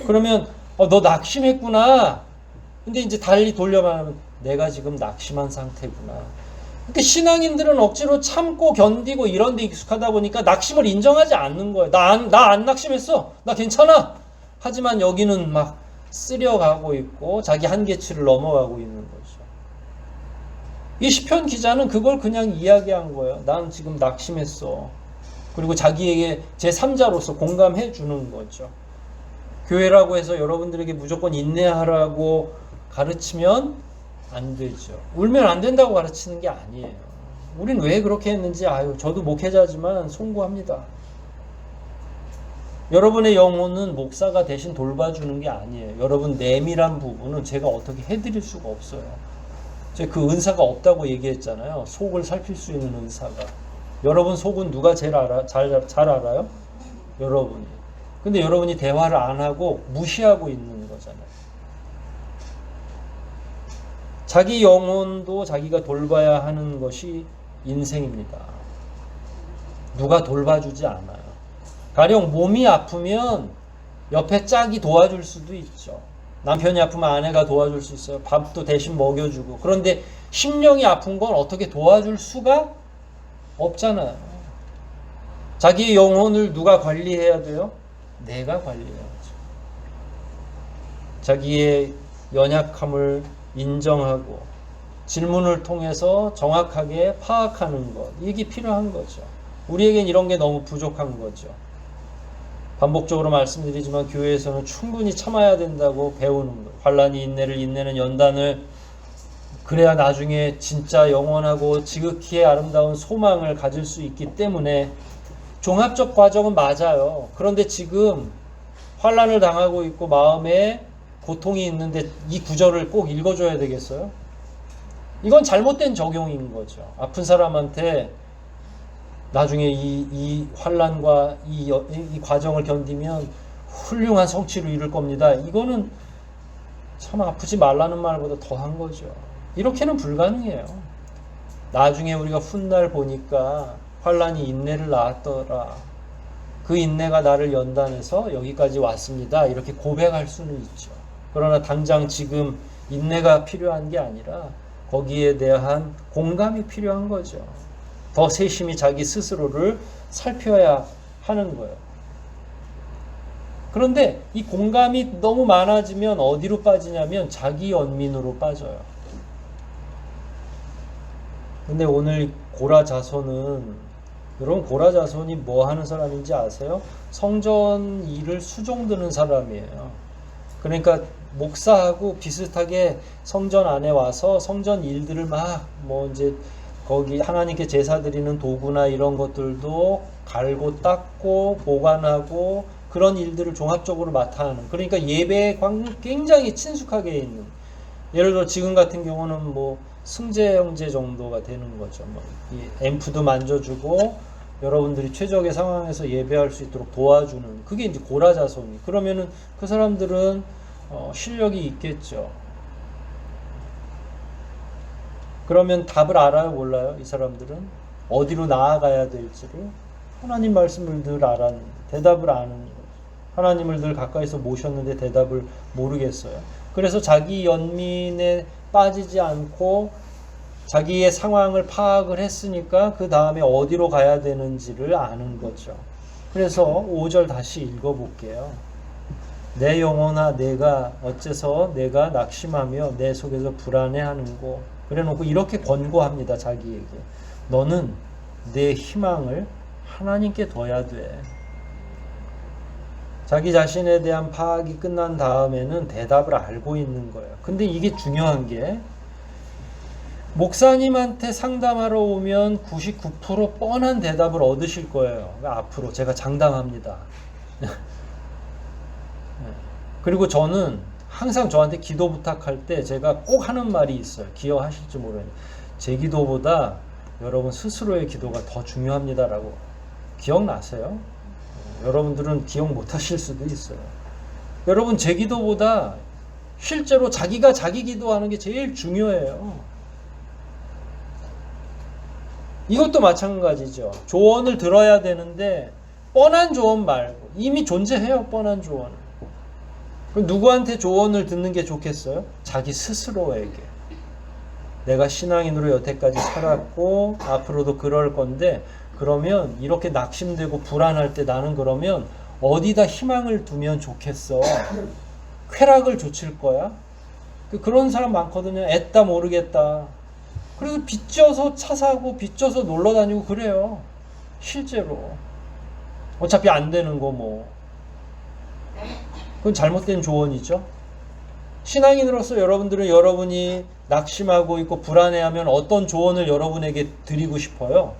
그러면 너 낙심했구나. 근데 이제 달리 돌려말하면 내가 지금 낙심한 상태구나. 근데 신앙인들은 억지로 참고 견디고 이런 데 익숙하다 보니까 낙심을 인정하지 않는 거예요. 나 안 낙심했어. 나 괜찮아. 하지만 여기는 막 쓰려가고 있고 자기 한계치를 넘어가고 있는 거죠. 이 시편 기자는 그걸 그냥 이야기한 거예요. 난 지금 낙심했어. 그리고 자기에게 제3자로서 공감해 주는 거죠. 교회라고 해서 여러분들에게 무조건 인내하라고 가르치면 안 되죠. 울면 안 된다고 가르치는 게 아니에요. 우린 왜 그렇게 했는지 저도 목회자지만 송구합니다. 여러분의 영혼은 목사가 대신 돌봐주는 게 아니에요. 여러분 내밀한 부분은 제가 어떻게 해드릴 수가 없어요. 제가 그 은사가 없다고 얘기했잖아요. 속을 살필 수 있는 은사가. 여러분 속은 누가 제일 잘 알아요? 여러분이. 근데 여러분이 대화를 안 하고 무시하고 있는 거잖아요. 자기 영혼도 자기가 돌봐야 하는 것이 인생입니다. 누가 돌봐주지 않아요. 가령 몸이 아프면 옆에 짝이 도와줄 수도 있죠. 남편이 아프면 아내가 도와줄 수 있어요. 밥도 대신 먹여주고. 그런데 심령이 아픈 건 어떻게 도와줄 수가 없잖아요. 자기의 영혼을 누가 관리해야 돼요? 내가 관리해야죠. 자기의 연약함을 인정하고 질문을 통해서 정확하게 파악하는 것. 이게 필요한 거죠. 우리에겐 이런 게 너무 부족한 거죠. 반복적으로 말씀드리지만 교회에서는 충분히 참아야 된다고 배우는 것. 환난이 인내를, 인내는 연단을, 그래야 나중에 진짜 영원하고 지극히 아름다운 소망을 가질 수 있기 때문에 종합적 과정은 맞아요. 그런데 지금 환난을 당하고 있고 마음에 고통이 있는데 이 구절을 꼭 읽어줘야 되겠어요? 이건 잘못된 적용인 거죠. 아픈 사람한테 나중에 이 환난과 이 과정을 견디면 훌륭한 성취를 이룰 겁니다. 이거는 참 아프지 말라는 말보다 더한 거죠. 이렇게는 불가능해요. 나중에 우리가 훗날 보니까 환난이 인내를 낳았더라. 그 인내가 나를 연단해서 여기까지 왔습니다. 이렇게 고백할 수는 있죠. 그러나 당장 지금 인내가 필요한 게 아니라 거기에 대한 공감이 필요한 거죠. 더 세심히 자기 스스로를 살펴야 하는 거예요. 그런데 이 공감이 너무 많아지면 어디로 빠지냐면 자기 연민으로 빠져요. 근데 오늘 고라 자손은, 여러분 고라 자손이 뭐 하는 사람인지 아세요? 성전 일을 수종드는 사람이에요. 그러니까 목사하고 비슷하게 성전 안에 와서 성전 일들을 이제 거기 하나님께 제사 드리는 도구나 이런 것들도 갈고 닦고 보관하고 그런 일들을 종합적으로 맡아 하는, 그러니까 예배에 굉장히 친숙하게 있는, 예를 들어 지금 같은 경우는 승재 형제 정도가 되는 거죠. 이 앰프도 만져주고 여러분들이 최적의 상황에서 예배할 수 있도록 도와주는, 그게 이제 고라 자손이. 그러면은 그 사람들은 실력이 있겠죠. 그러면 답을 알아요, 몰라요? 이 사람들은 어디로 나아가야 될지를 하나님 말씀을 늘 알았는데 대답을 아는 거죠. 하나님을 늘 가까이서 모셨는데 대답을 모르겠어요. 그래서 자기 연민에 빠지지 않고 자기의 상황을 파악을 했으니까 그 다음에 어디로 가야 되는지를 아는 거죠. 그래서 5절 다시 읽어볼게요. 내 영혼아 내가 어째서 내가 낙심하며 내 속에서 불안해하는고. 그래놓고 이렇게 권고합니다. 자기에게. 너는 내 희망을 하나님께 둬야 돼. 자기 자신에 대한 파악이 끝난 다음에는 대답을 알고 있는 거예요. 근데 이게 중요한 게, 목사님한테 상담하러 오면 99% 뻔한 대답을 얻으실 거예요. 앞으로 제가 장담합니다. 그리고 저는 항상 저한테 기도 부탁할 때 제가 꼭 하는 말이 있어요. 기억하실지 모르겠는데, 제 기도보다 여러분 스스로의 기도가 더 중요합니다라고. 기억나세요? 여러분들은 기억 못 하실 수도 있어요. 여러분, 제 기도보다 실제로 자기가 자기 기도하는 게 제일 중요해요. 이것도 마찬가지죠. 조언을 들어야 되는데 뻔한 조언 말고, 이미 존재해요, 뻔한 조언은. 누구한테 조언을 듣는 게 좋겠어요? 자기 스스로에게. 내가 신앙인으로 여태까지 살았고 앞으로도 그럴 건데, 그러면 이렇게 낙심되고 불안할 때 나는 그러면 어디다 희망을 두면 좋겠어? 쾌락을 좇을 거야? 그런 사람 많거든요. 애따 모르겠다. 그래서 빚져서 차 사고 빚져서 놀러 다니고 그래요. 실제로. 어차피 안 되는 거 뭐. 그건 잘못된 조언이죠. 신앙인으로서 여러분들은 여러분이 낙심하고 있고 불안해하면 어떤 조언을 여러분에게 드리고 싶어요?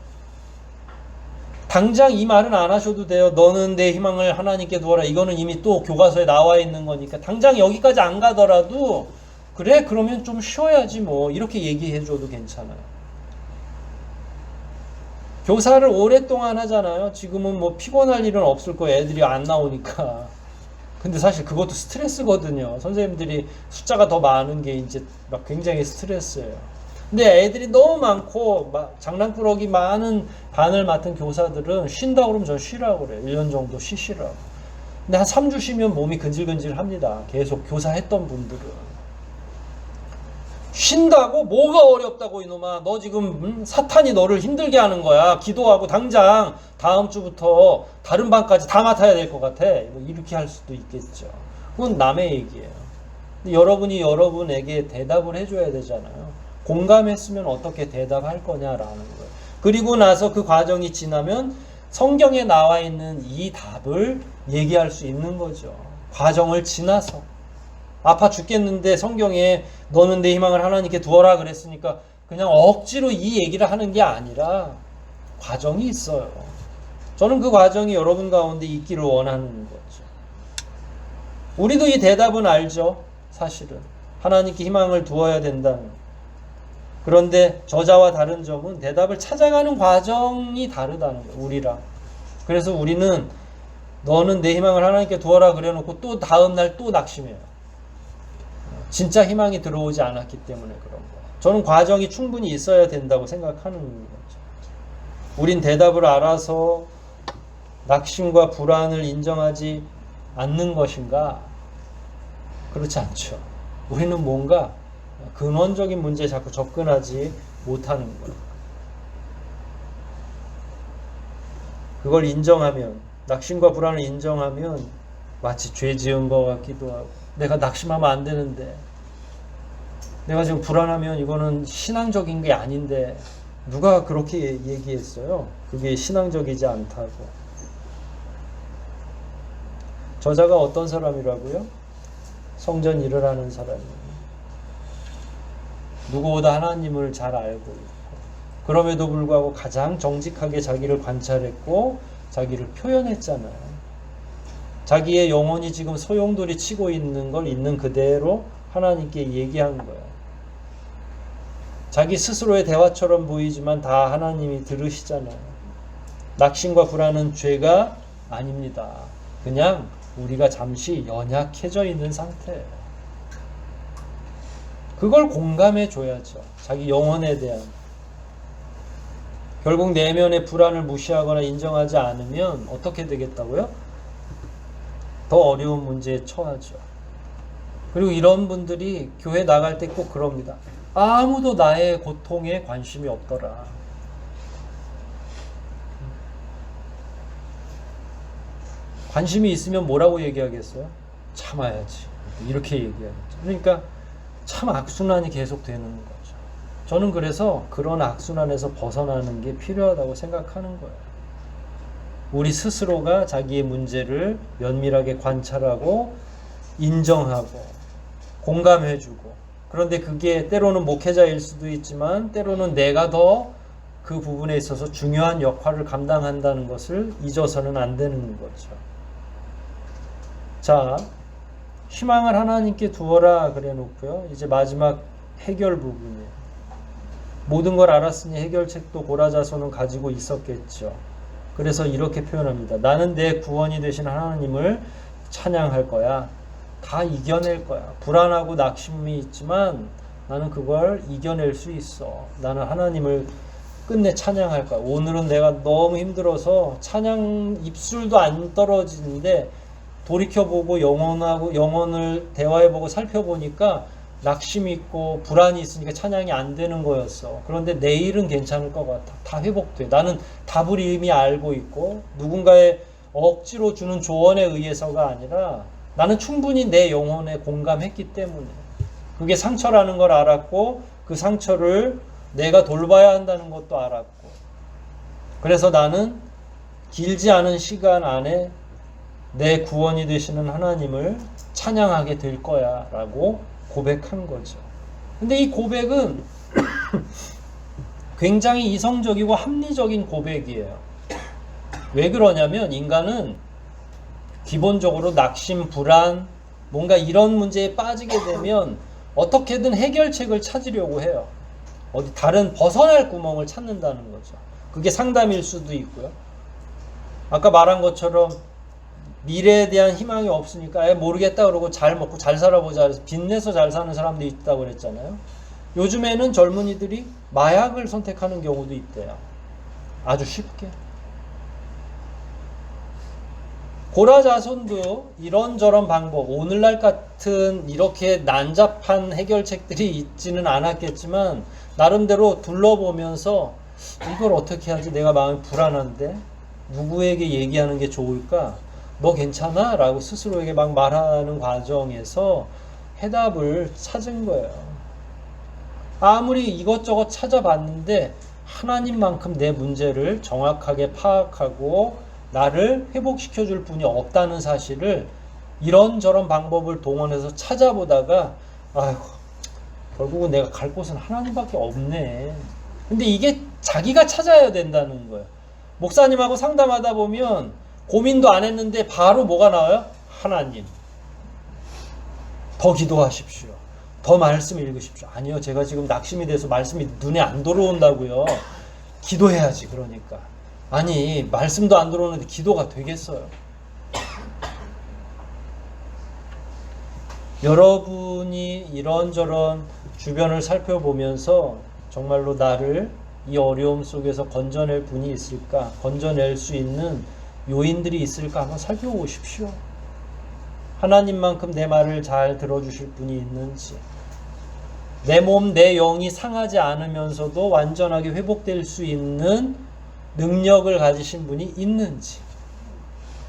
당장 이 말은 안 하셔도 돼요. 너는 내 희망을 하나님께 두어라. 이거는 이미 또 교과서에 나와 있는 거니까 당장 여기까지 안 가더라도 그래 그러면 좀 쉬어야지 뭐 이렇게 얘기해 줘도 괜찮아요. 교사를 오랫동안 하잖아요. 지금은 뭐 피곤할 일은 없을 거예요. 애들이 안 나오니까. 근데 사실 그것도 스트레스거든요. 선생님들이 숫자가 더 많은 게 이제 막 굉장히 스트레스예요. 근데 애들이 너무 많고 막 장난꾸러기 많은 반을 맡은 교사들은 쉰다 그러면 전 쉬라고 그래요. 1년 정도 쉬시라고. 근데 한 3주 쉬면 몸이 근질근질 합니다. 계속 교사했던 분들은. 쉰다고? 뭐가 어렵다고 이놈아. 너 지금 사탄이 너를 힘들게 하는 거야. 기도하고 당장 다음 주부터 다른 반까지 다 맡아야 될 것 같아. 이렇게 할 수도 있겠죠. 그건 남의 얘기예요. 근데 여러분이 여러분에게 대답을 해줘야 되잖아요. 공감했으면 어떻게 대답할 거냐라는 거예요. 그리고 나서 그 과정이 지나면 성경에 나와 있는 이 답을 얘기할 수 있는 거죠. 과정을 지나서. 아파 죽겠는데 성경에 너는 내 희망을 하나님께 두어라 그랬으니까 그냥 억지로 이 얘기를 하는 게 아니라 과정이 있어요. 저는 그 과정이 여러분 가운데 있기를 원하는 거죠. 우리도 이 대답은 알죠. 사실은 하나님께 희망을 두어야 된다는. 그런데 저자와 다른 점은 대답을 찾아가는 과정이 다르다는 거예요. 우리랑. 그래서 우리는 너는 내 희망을 하나님께 두어라 그래놓고 또 다음날 또 낙심해요. 진짜 희망이 들어오지 않았기 때문에 그런 거예요. 저는 과정이 충분히 있어야 된다고 생각하는 거죠. 우린 대답을 알아서 낙심과 불안을 인정하지 않는 것인가? 그렇지 않죠. 우리는 뭔가 근원적인 문제에 자꾸 접근하지 못하는 거예요. 그걸 인정하면, 낙심과 불안을 인정하면 마치 죄 지은 것 같기도 하고 내가 낙심하면 안 되는데 내가 지금 불안하면 이거는 신앙적인 게 아닌데 누가 그렇게 얘기했어요? 그게 신앙적이지 않다고. 저자가 어떤 사람이라고요? 성전 일을 하는 사람이에요. 누구보다 하나님을 잘 알고 있고 그럼에도 불구하고 가장 정직하게 자기를 관찰했고 자기를 표현했잖아요. 자기의 영혼이 지금 소용돌이 치고 있는 걸 있는 그대로 하나님께 얘기한 거예요. 자기 스스로의 대화처럼 보이지만 다 하나님이 들으시잖아요. 낙심과 불안은 죄가 아닙니다. 그냥 우리가 잠시 연약해져 있는 상태예요. 그걸 공감해 줘야죠. 자기 영혼에 대한. 결국 내면의 불안을 무시하거나 인정하지 않으면 어떻게 되겠다고요? 더 어려운 문제에 처하죠. 그리고 이런 분들이 교회 나갈 때 꼭 그럽니다. 아무도 나의 고통에 관심이 없더라. 관심이 있으면 뭐라고 얘기하겠어요? 참아야지. 이렇게 얘기하겠죠. 그러니까 참 악순환이 계속 되는 거죠. 저는 그래서 그런 악순환에서 벗어나는 게 필요하다고 생각하는 거예요. 우리 스스로가 자기의 문제를 면밀하게 관찰하고 인정하고 공감해주고, 그런데 그게 때로는 목회자일 수도 있지만 때로는 내가 더 그 부분에 있어서 중요한 역할을 감당한다는 것을 잊어서는 안 되는 거죠. 자, 희망을 하나님께 두어라 그래 놓고요. 이제 마지막 해결 부분이에요. 모든 걸 알았으니 해결책도 고라자손은 가지고 있었겠죠. 그래서 이렇게 표현합니다. 나는 내 구원이 되신 하나님을 찬양할 거야. 다 이겨낼 거야. 불안하고 낙심이 있지만 나는 그걸 이겨낼 수 있어. 나는 하나님을 끝내 찬양할 거야. 오늘은 내가 너무 힘들어서 찬양 입술도 안 떨어지는데 돌이켜보고 영혼을 대화해보고 살펴보니까 낙심이 있고 불안이 있으니까 찬양이 안 되는 거였어. 그런데 내일은 괜찮을 것 같아. 다 회복돼. 나는 답을 이미 알고 있고 누군가의 억지로 주는 조언에 의해서가 아니라 나는 충분히 내 영혼에 공감했기 때문에 그게 상처라는 걸 알았고 그 상처를 내가 돌봐야 한다는 것도 알았고 그래서 나는 길지 않은 시간 안에 내 구원이 되시는 하나님을 찬양하게 될 거야 라고 고백한 거죠. 근데 이 고백은 굉장히 이성적이고 합리적인 고백이에요. 왜 그러냐면 인간은 기본적으로 낙심, 불안, 뭔가 이런 문제에 빠지게 되면 어떻게든 해결책을 찾으려고 해요. 어디 다른 벗어날 구멍을 찾는다는 거죠. 그게 상담일 수도 있고요. 아까 말한 것처럼 미래에 대한 희망이 없으니까 모르겠다 그러고 잘 먹고 잘 살아보자 해서 빚내서 잘 사는 사람도 있다고 그랬잖아요. 요즘에는 젊은이들이 마약을 선택하는 경우도 있대요. 아주 쉽게. 고라자손도 이런저런 방법, 오늘날 같은 이렇게 난잡한 해결책들이 있지는 않았겠지만 나름대로 둘러보면서 이걸 어떻게 하지? 내가 마음이 불안한데 누구에게 얘기하는 게 좋을까? 너 괜찮아? 라고 스스로에게 막 말하는 과정에서 해답을 찾은 거예요. 아무리 이것저것 찾아봤는데 하나님만큼 내 문제를 정확하게 파악하고 나를 회복시켜줄 분이 없다는 사실을 이런저런 방법을 동원해서 찾아보다가 아이고 결국은 내가 갈 곳은 하나님밖에 없네. 근데 이게 자기가 찾아야 된다는 거예요. 목사님하고 상담하다 보면 고민도 안 했는데 바로 뭐가 나와요? 하나님. 더 기도하십시오. 더 말씀 읽으십시오. 아니요, 제가 지금 낙심이 돼서 말씀이 눈에 안 들어온다고요. 기도해야지. 그러니까 아니 말씀도 안 들어오는데 기도가 되겠어요? 여러분이 이런저런 주변을 살펴보면서 정말로 나를 이 어려움 속에서 건져낼 분이 있을까? 건져낼 수 있는 요인들이 있을까? 한번 살펴보십시오. 하나님만큼 내 말을 잘 들어주실 분이 있는지, 내 몸, 내 영이 상하지 않으면서도 완전하게 회복될 수 있는 능력을 가지신 분이 있는지.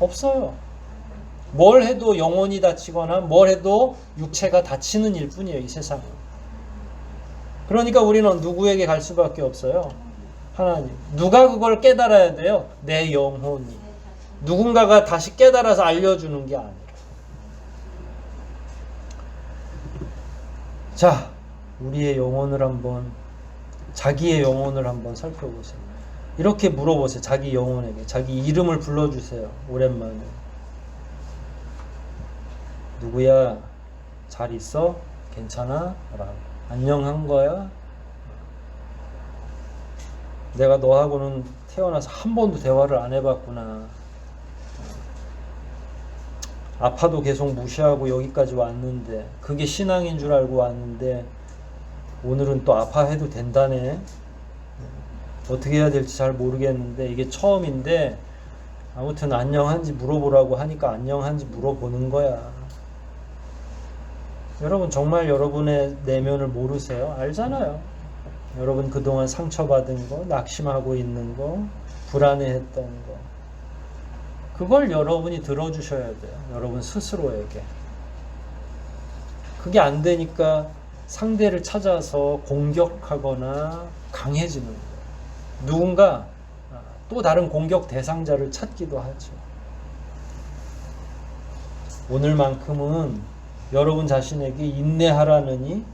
없어요. 뭘 해도 영혼이 다치거나 뭘 해도 육체가 다치는 일 뿐이에요, 이 세상은. 그러니까 우리는 누구에게 갈 수밖에 없어요? 하나님. 누가 그걸 깨달아야 돼요? 내 영혼이. 누군가가 다시 깨달아서 알려주는 게 아니라. 자, 우리의 영혼을 한번, 자기의 영혼을 한번 살펴보세요. 이렇게 물어보세요. 자기 영혼에게. 자기 이름을 불러주세요. 오랜만에. 누구야? 잘 있어? 괜찮아? 라고. 안녕한 거야? 내가 너하고는 태어나서 한 번도 대화를 안 해봤구나. 아파도 계속 무시하고 여기까지 왔는데, 그게 신앙인 줄 알고 왔는데 오늘은 또 아파해도 된다네. 어떻게 해야 될지 잘 모르겠는데 이게 처음인데 아무튼 안녕한지 물어보라고 하니까 안녕한지 물어보는 거야. 여러분 정말 여러분의 내면을 모르세요? 알잖아요. 여러분 그동안 상처받은 거, 낙심하고 있는 거, 불안해했던 거, 그걸 여러분이 들어주셔야 돼요. 여러분 스스로에게. 그게 안 되니까 상대를 찾아서 공격하거나 강해지는 거예요. 누군가 또 다른 공격 대상자를 찾기도 하죠. 오늘만큼은 여러분 자신에게 인내하라느니,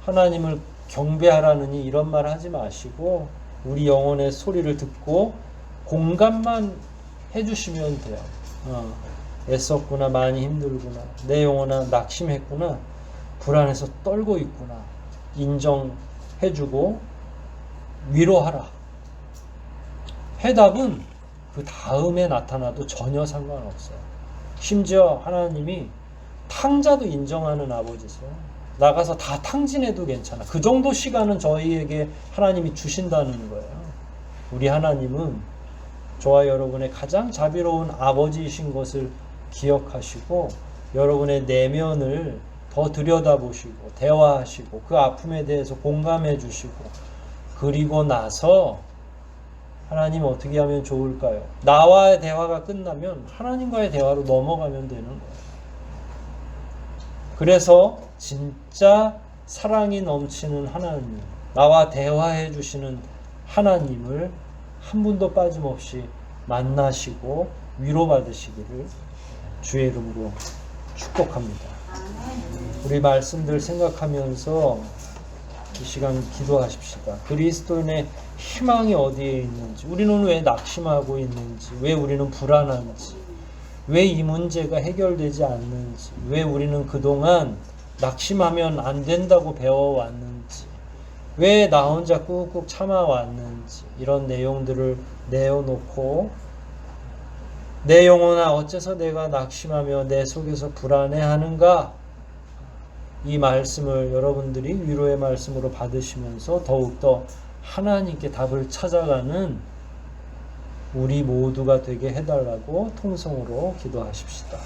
하나님을 경배하라느니 이런 말 하지 마시고 우리 영혼의 소리를 듣고 공감만 해주시면 돼요. 애썼구나, 많이 힘들구나, 내 영혼아 낙심했구나, 불안해서 떨고 있구나, 인정해주고 위로하라. 해답은 그 다음에 나타나도 전혀 상관없어요. 심지어 하나님이 탕자도 인정하는 아버지세요. 나가서 다 탕진해도 괜찮아. 그 정도 시간은 저희에게 하나님이 주신다는 거예요. 우리 하나님은 저와 여러분의 가장 자비로운 아버지이신 것을 기억하시고 여러분의 내면을 더 들여다보시고 대화하시고 그 아픔에 대해서 공감해 주시고 그리고 나서 하나님 어떻게 하면 좋을까요? 나와의 대화가 끝나면 하나님과의 대화로 넘어가면 되는 거예요. 그래서 진짜 사랑이 넘치는 하나님, 나와 대화해 주시는 하나님을 한 분도 빠짐없이 만나시고 위로받으시기를 주의 이름으로 축복합니다. 우리 말씀들 생각하면서 이 시간 기도하십시다. 그리스도인의 희망이 어디에 있는지, 우리는 왜 낙심하고 있는지, 왜 우리는 불안한지, 왜 이 문제가 해결되지 않는지, 왜 우리는 그동안 낙심하면 안 된다고 배워왔는지, 왜 나 혼자 꾹꾹 참아왔는지, 이런 내용들을 내어놓고 내 영혼아 어째서 내가 낙심하며 내 속에서 불안해하는가, 이 말씀을 여러분들이 위로의 말씀으로 받으시면서 더욱더 하나님께 답을 찾아가는 우리 모두가 되게 해달라고 통성으로 기도하십시다.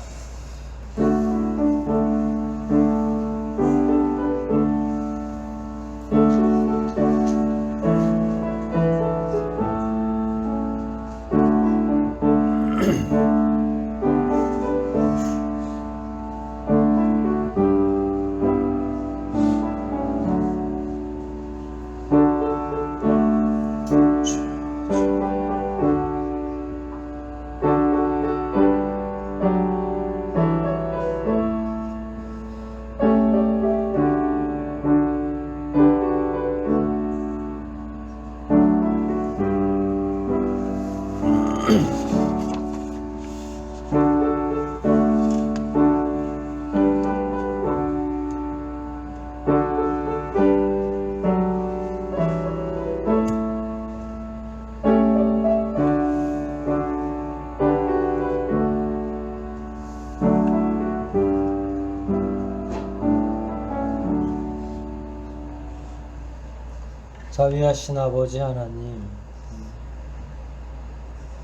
자비하신 아버지 하나님,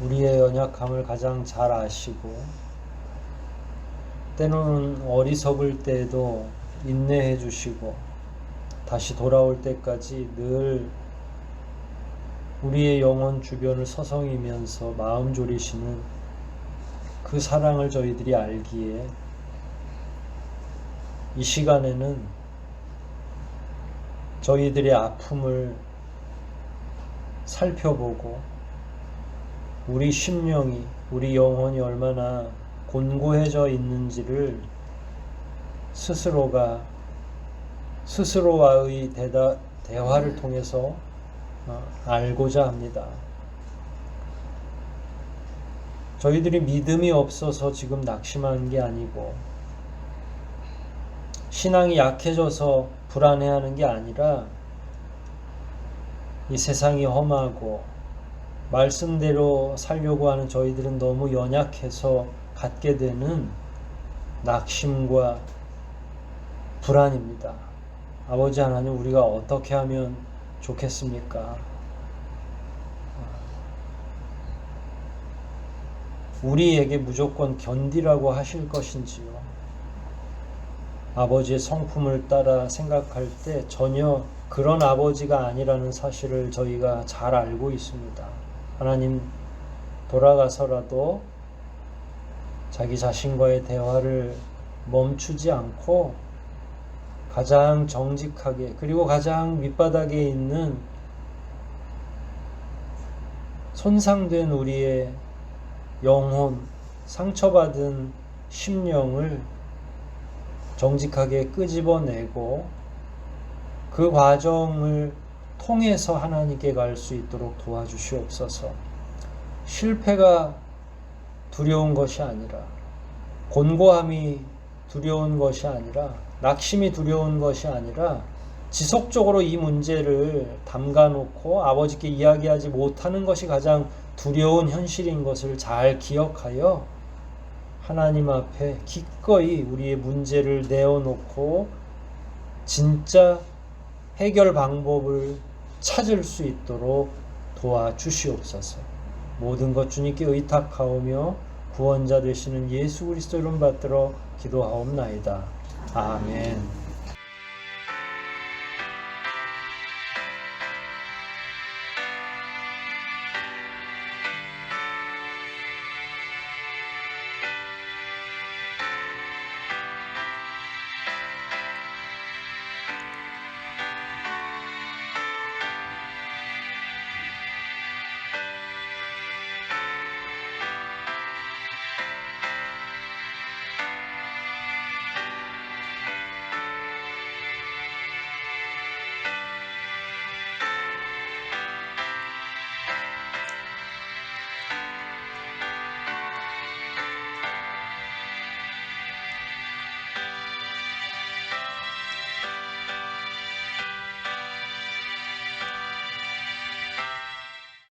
우리의 연약함을 가장 잘 아시고 때로는 어리석을 때에도 인내해 주시고 다시 돌아올 때까지 늘 우리의 영혼 주변을 서성이면서 마음 졸이시는 그 사랑을 저희들이 알기에 이 시간에는 저희들의 아픔을 살펴보고 우리 심령이, 우리 영혼이 얼마나 곤고해져 있는지를 스스로와의 대화를 통해서 알고자 합니다. 저희들이 믿음이 없어서 지금 낙심한 게 아니고 신앙이 약해져서 불안해하는 게 아니라 이 세상이 험하고 말씀대로 살려고 하는 저희들은 너무 연약해서 갖게 되는 낙심과 불안입니다. 아버지 하나님, 우리가 어떻게 하면 좋겠습니까? 우리에게 무조건 견디라고 하실 것인지요? 아버지의 성품을 따라 생각할 때 전혀 그런 아버지가 아니라는 사실을 저희가 잘 알고 있습니다. 하나님, 돌아가서라도 자기 자신과의 대화를 멈추지 않고 가장 정직하게, 그리고 가장 밑바닥에 있는 손상된 우리의 영혼, 상처받은 심령을 정직하게 끄집어내고 그 과정을 통해서 하나님께 갈 수 있도록 도와주시옵소서. 실패가 두려운 것이 아니라, 곤고함이 두려운 것이 아니라, 낙심이 두려운 것이 아니라 지속적으로 이 문제를 담가놓고 아버지께 이야기하지 못하는 것이 가장 두려운 현실인 것을 잘 기억하여 하나님 앞에 기꺼이 우리의 문제를 내어놓고 진짜 해결 방법을 찾을 수 있도록 도와주시옵소서. 모든 것 주님께 의탁하오며 구원자 되시는 예수 그리스도 이름 받들어 기도하옵나이다. 아멘.